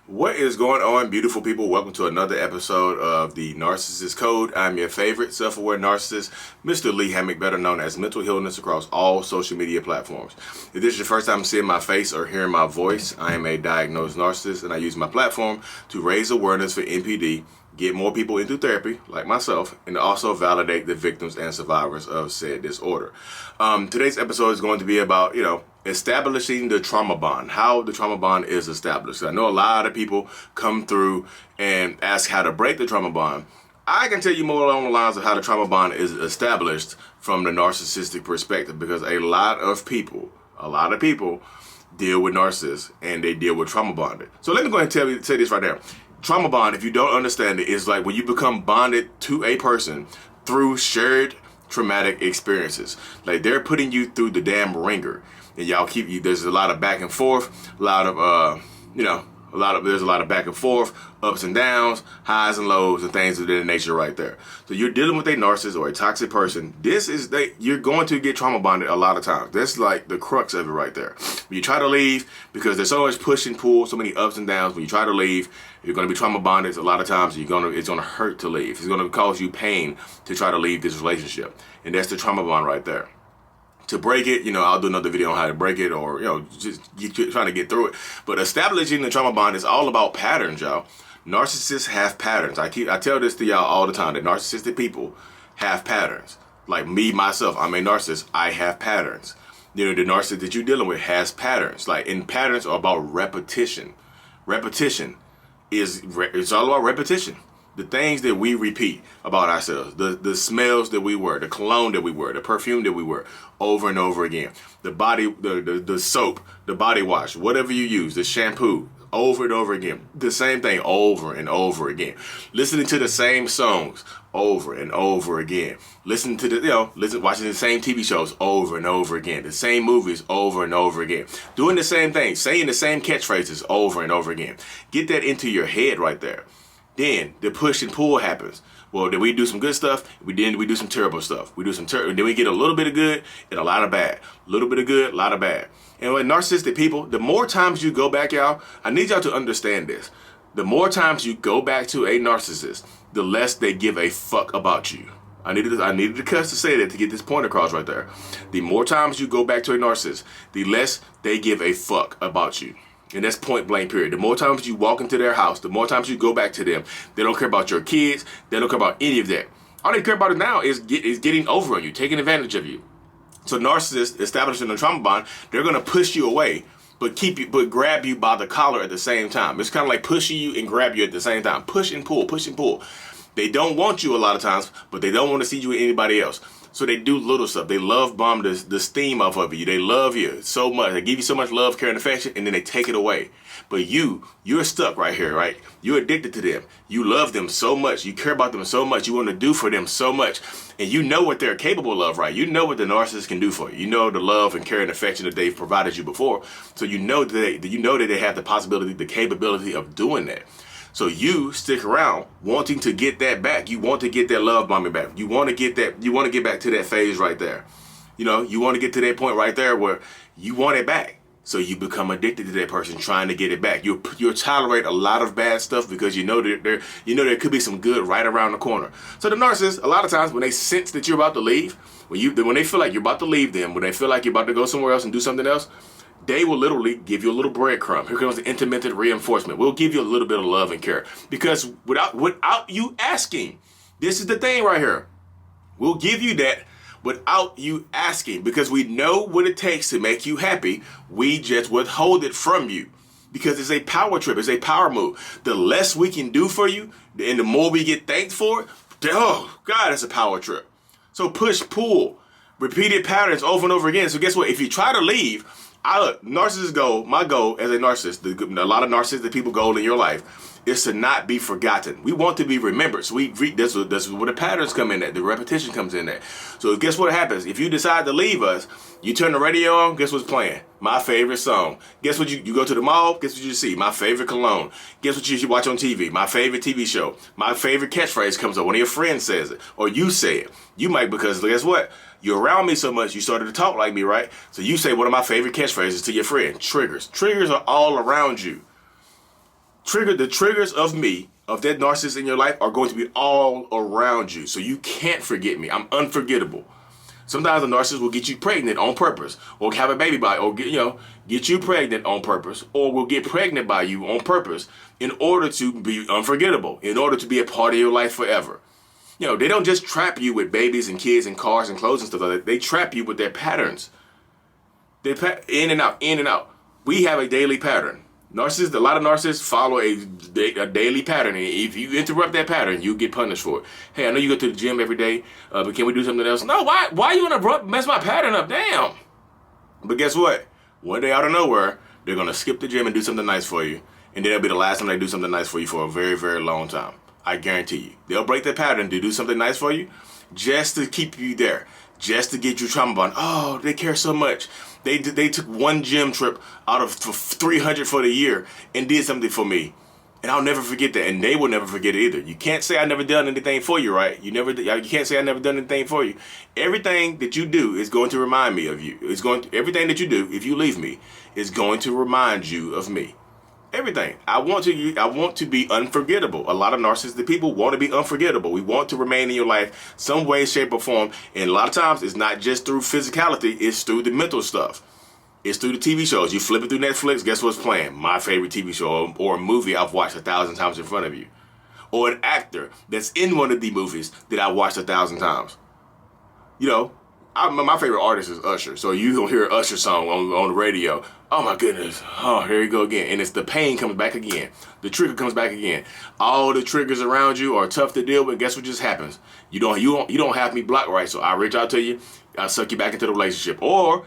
What is going on, beautiful people? Welcome to another episode of the Narcissist Code. I'm your favorite self-aware narcissist, Mr. Lee Hammock, better known as Mental Healness across all social media platforms. If this is your first time seeing my face or hearing my voice, I am a diagnosed narcissist and I use my platform to raise awareness for NPD, get more people into therapy, like myself, and also validate the victims and survivors of said disorder. Today's episode is going to be about, establishing the trauma bond, how the trauma bond is established. I know a lot of people come through and ask how to break the trauma bond. I can tell you more along the lines of how the trauma bond is established from the narcissistic perspective, because a lot of people deal with narcissists and they deal with trauma bonding. So let me go ahead and say this right now. Trauma bond, if you don't understand it, is like when you become bonded to a person through shared traumatic experiences. Like they're putting you through the damn ringer, and there's a lot of back and forth, there's a lot of back and forth, ups and downs, highs and lows, and things of that nature right there. So you're dealing with a narcissist or a toxic person. You're going to get trauma bonded a lot of times. That's like the crux of it right there. When you try to leave, because there's so much push and pull, so many ups and downs, when you try to leave, you're going to be trauma bonded a lot of times. It's going to hurt to leave. It's going to cause you pain to try to leave this relationship. And that's the trauma bond right there. To break it, I'll do another video on how to break it, or, trying to get through it. But establishing the trauma bond is all about patterns, y'all. Narcissists have patterns. I tell this to y'all all the time, that narcissistic people have patterns. Like me, myself, I'm a narcissist. I have patterns. The narcissist that you're dealing with has patterns. And patterns are about repetition. Repetition it's all about repetition. The things that we repeat about ourselves, the smells that we wear, the cologne that we wear, the perfume that we wear over and over again, the soap, the body wash, whatever you use, the shampoo, over and over again, the same thing over and over again, listening to the same songs over and over again, watching the same TV shows over and over again, the same movies over and over again, doing the same thing, saying the same catchphrases over and over again. Get that into your head right there. Then the push and pull happens. Well, then we do some good stuff. We do some terrible stuff. Then we get a little bit of good and a lot of bad. A little bit of good, a lot of bad. And with narcissistic people, the more times you go back, y'all, I need y'all to understand this. The more times you go back to a narcissist, the less they give a fuck about you. I needed to cuss to say that, to get this point across right there. The more times you go back to a narcissist, the less they give a fuck about you. And that's point blank period. The more times you walk into their house, the more times you go back to them, they don't care about your kids. They don't care about any of that. All they care about now is getting over on you, taking advantage of you. So narcissists establishing a trauma bond, they're going to push you away, but grab you by the collar at the same time. It's kind of like pushing you and grab you at the same time. Push and pull, push and pull. They don't want you a lot of times, but they don't want to see you with anybody else. So they do little stuff. They love bomb the steam off of you. They love you so much. They give you so much love, care, and affection, and then they take it away. But you're stuck right here, right? You're addicted to them. You love them so much. You care about them so much. You want to do for them so much. And you know what they're capable of, right? You know what the narcissist can do for you. You know the love and care and affection that they've provided you before. So you know that they have the possibility, the capability of doing that. So you stick around wanting to get that back. You want to get that love bombing back. You want to get back to that phase right there. You want to get to that point right there where you want it back. So you become addicted to that person, trying to get it back. You'll tolerate a lot of bad stuff because you know there could be some good right around the corner. So the narcissist, a lot of times when they sense that you're about to leave, when they feel like you're about to leave them, when they feel like you're about to go somewhere else and do something else, they will literally give you a little breadcrumb. Here comes the intermittent reinforcement. We'll give you a little bit of love and care. Because without you asking, this is the thing right here. We'll give you that without you asking, because we know what it takes to make you happy. We just withhold it from you because it's a power trip. It's a power move. The less we can do for you and the more we get thanked for it, oh God, it's a power trip. So push, pull, repeated patterns over and over again. So guess what? If you try to leave, my goal as a narcissist, a lot of narcissistic people goal in your life is to not be forgotten. We want to be remembered. So this is where the patterns come in at, the repetition comes in at. So guess what happens? If you decide to leave us, you turn the radio on, guess what's playing? My favorite song. Guess what you go to the mall, guess what you see? My favorite cologne. Guess what you watch on TV? My favorite TV show. My favorite catchphrase comes up. One of your friends says it, or you say it. You might, because guess what? You're around me so much, you started to talk like me, right? So you say one of my favorite catchphrases to your friend. Triggers. Triggers are all around you. The triggers of me, of that narcissist in your life, are going to be all around you. So you can't forget me. I'm unforgettable. Sometimes a narcissist will get you pregnant on purpose, or have a baby by, or get you pregnant on purpose, or will get pregnant by you on purpose in order to be unforgettable, in order to be a part of your life forever. They don't just trap you with babies and kids and cars and clothes and stuff like that. They trap you with their patterns. They in and out, in and out. We have a daily pattern. A lot of narcissists follow a daily pattern. And if you interrupt that pattern, you get punished for it. Hey, I know you go to the gym every day, but can we do something else? No, why you want to mess my pattern up? Damn. But guess what? One day out of nowhere, they're going to skip the gym and do something nice for you. And then it'll be the last time they do something nice for you for a very, very long time. I guarantee you. They'll break their pattern to do something nice for you just to keep you there, just to get you trauma bond. Oh, they care so much. They took one gym trip out of 300 for the year and did something for me. And I'll never forget that. And they will never forget it either. You can't say I never done anything for you, right? You can't say I never done anything for you. Everything that you do is going to remind me of you. Everything that you do, if you leave me, is going to remind you of me. Everything. I want to be unforgettable. A lot of narcissistic people want to be unforgettable. We want to remain in your life some way, shape, or form. And a lot of times it's not just through physicality, it's through the mental stuff. It's through the TV shows. You flip it through Netflix, guess what's playing? My favorite TV show or a movie I've watched 1,000 times in front of you. Or an actor that's in one of the movies that I watched 1,000 times. My favorite artist is Usher. So you don't hear an Usher song on the radio. Oh my goodness. Oh, here you go again. And it's the pain comes back again. The trigger comes back again. All the triggers around you are tough to deal with. Guess what just happens? You don't have me blocked right. So I reach out to you. I suck you back into the relationship. Or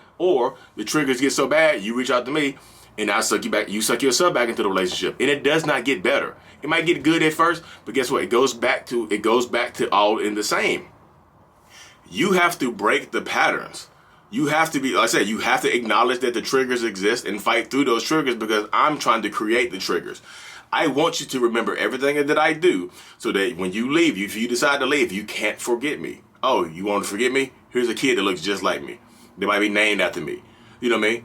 the triggers get so bad, you reach out to me and I suck you back. You suck yourself back into the relationship. And it does not get better. It might get good at first, but guess what? It goes back to all in the same. You have to break the patterns. You have to like I said, you have to acknowledge that the triggers exist and fight through those triggers because I'm trying to create the triggers. I want you to remember everything that I do so that when you leave, if you decide to leave, you can't forget me. Oh, you want to forget me? Here's a kid that looks just like me. They might be named after me. You know what I mean?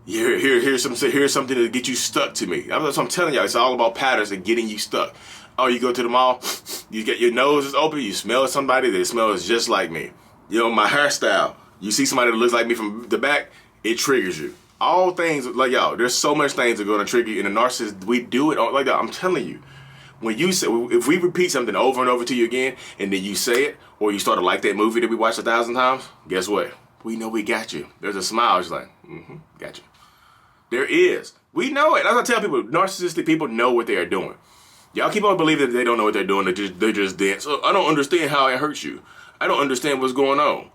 Here's something to get you stuck to me. That's what I'm telling y'all. It's all about patterns and getting you stuck. Oh, you go to the mall, you get your nose is open, you smell somebody that smells just like me. My hairstyle. You see somebody that looks like me from the back, it triggers you. All things, like y'all, there's so much things that are going to trigger you. And the narcissist, we do it like that. I'm telling you. When you say, if we repeat something over and over to you again, and then you say it, or you start to like that movie that we watched 1,000 times, guess what? We know we got you. There's a smile. It's like, got you. There is. We know it. As I tell people, narcissistic people know what they are doing. Y'all keep on believing that they don't know what they're doing. They're just dead. So I don't understand how it hurts you. I don't understand what's going on.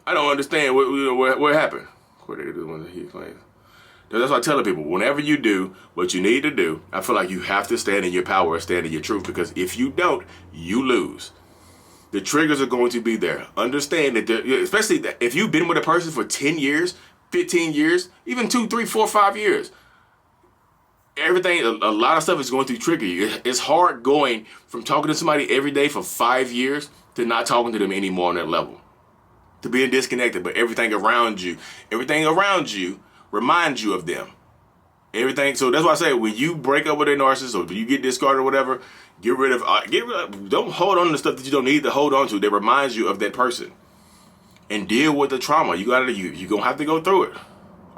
I don't understand what happened. What did they do when he claims? That's why I tell people, whenever you do what you need to do, I feel like you have to stand in your power and stand in your truth, because if you don't, you lose. The triggers are going to be there. Understand that, especially that if you've been with a person for 10 years, 15 years, even 2, 3, 4, 5 years, everything, a lot of stuff is going to trigger you. It's hard going from talking to somebody every day for 5 years to not talking to them anymore on that level, to being disconnected. But everything around you reminds you of them. Everything. So that's why I say, when you break up with a narcissist or you get discarded or whatever, get rid of. Don't hold on to stuff that you don't need to hold on to that reminds you of that person, and deal with the trauma. You're gonna have to go through it.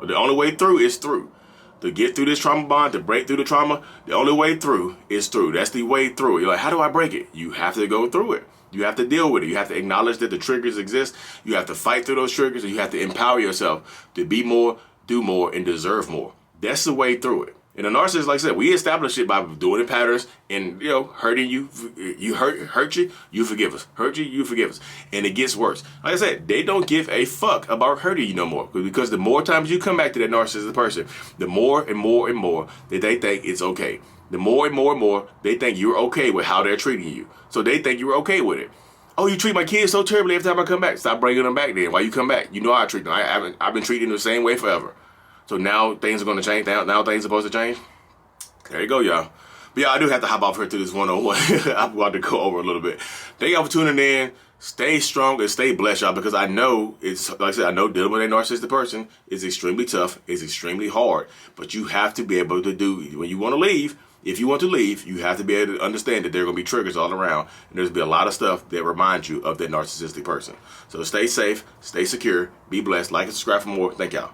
The only way through is through. To get through this trauma bond, to break through the trauma, the only way through is through. That's the way through. You're like, how do I break it? You have to go through it. You have to deal with it. You have to acknowledge that the triggers exist. You have to fight through those triggers, and you have to empower yourself to be more, do more, and deserve more. That's the way through it. And a narcissist, like I said, we establish it by doing the patterns and, hurting you. You hurt you, you forgive us. Hurt you, you forgive us. And it gets worse. Like I said, they don't give a fuck about hurting you no more. Because the more times you come back to that narcissistic person, the more and more and more that they think it's okay. The more and more and more they think you're okay with how they're treating you. So they think you're okay with it. Oh, you treat my kids so terribly every time I come back. Stop bringing them back then. Why you come back? You know how I treat them. I've been treating them the same way forever. So now things are going to change. Now things are supposed to change. There you go, y'all. But yeah, I do have to hop off here to this one-on-one. I'm about to go over a little bit. Thank y'all for tuning in. Stay strong and stay blessed, y'all, because I know it's, like I said, I know dealing with a narcissistic person is extremely tough. It's extremely hard. But you have to be able to do, when you want to leave, if you want to leave, you have to be able to understand that there are going to be triggers all around, and there's going to be a lot of stuff that reminds you of that narcissistic person. So stay safe, stay secure, be blessed, like and subscribe for more. Thank y'all.